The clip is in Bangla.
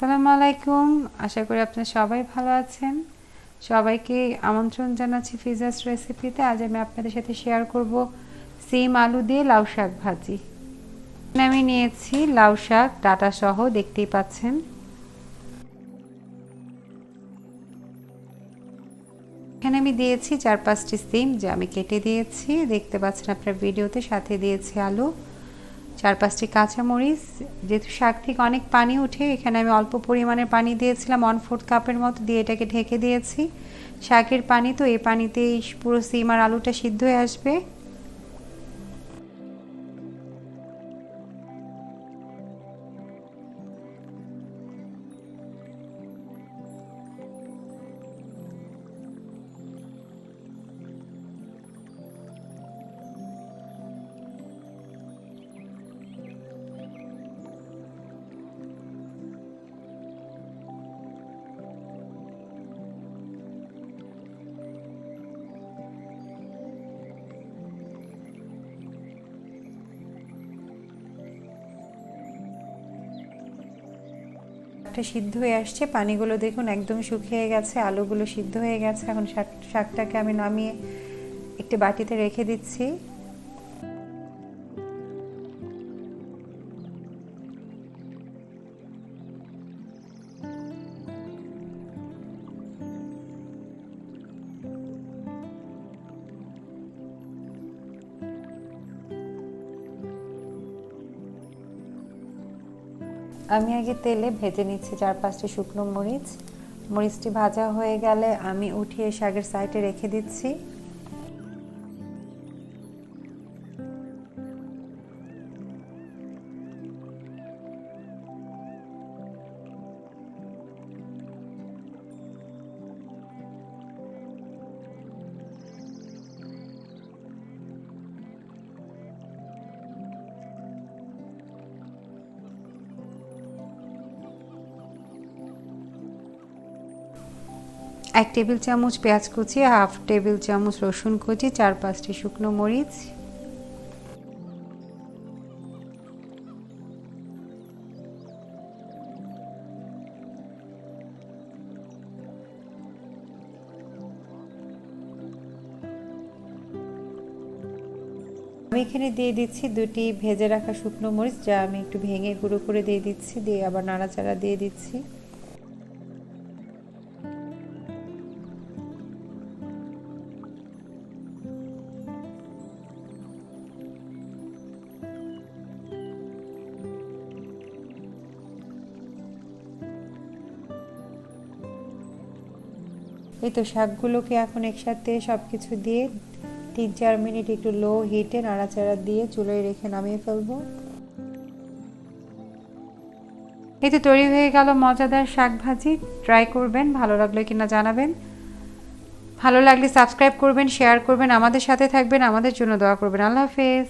আসসালামু আলাইকুম। আশা করি আপনারা সবাই ভালো আছেন। সবাইকে আমন্ত্রণ জানাচ্ছি ফিজাস রেসিপিতে। আজ আমি আপনাদের সাথে শেয়ার করব সিম আলু দিয়ে লাউ শাক ভাজি। আমি নিয়েছি লাউ শাক ডাটা সহ, দেখতেই পাচ্ছেন। এখানে আমি দিয়েছি 4-5টি সিম যা আমি কেটে দিয়েছি, দেখতে পাচ্ছেন আপনার ভিডিওতে। সাথে দিয়েছি আলু, 4-5টি কাঁচামরিচ। যেহেতু শাক থেকে অনেক পানি উঠে, এখানে আমি অল্প পরিমাণের পানি দিয়েছিলাম, 1/4 কাপের মতো দিয়ে এটাকে ঢেকে দিয়েছি। শাকের পানি তো, এই পানিতেই পুরো সিম আর আলুটা সিদ্ধ হয়ে আসবে। শাকটা সিদ্ধ হয়ে আসছে, পানিগুলো দেখুন একদম শুকিয়ে গেছে, আলুগুলো সিদ্ধ হয়ে গেছে। এখন শাকটাকে আমি নামিয়ে একটি বাটিতে রেখে দিচ্ছি। আমি আগে তেলে ভেজে নিচ্ছি 4-5টি শুকনো মরিচ। মরিচটি ভাজা হয়ে গেলে আমি উঠিয়ে শাকের সাইডে রেখে দিচ্ছি। এক টেবিল চামচ পেঁয়াজ কুচি, 1/2 টেবিল চামচ রসুন কুচি, 4-5টি শুকনো মরিচ, আমি এখানে দিয়ে দিচ্ছি 2টি ভেজে রাখা শুকনো মরিচ, যা আমি একটু ভেঙে গুঁড়ো করে দিয়ে দিচ্ছি, দিয়ে আবার নাড়াচাড়া দিয়ে দিচ্ছি। এই তো শাকগুলোকে এখন একসাথে সবকিছু দিয়ে 3-4 মিনিট একটু লো হিটে নাড়াচাড়া দিয়ে চুলায় রেখে নামিয়ে ফেলবো। এই তো তৈরি হয়ে গেল মজাদার শাক ভাজি। ট্রাই করবেন, ভালো লাগলো কিনা জানাবেন। ভালো লাগলে সাবস্ক্রাইব করবেন, শেয়ার করবেন, আমাদের সাথে থাকবেন, আমাদের জন্য দোয়া করবেন। আল্লাহ হাফেজ।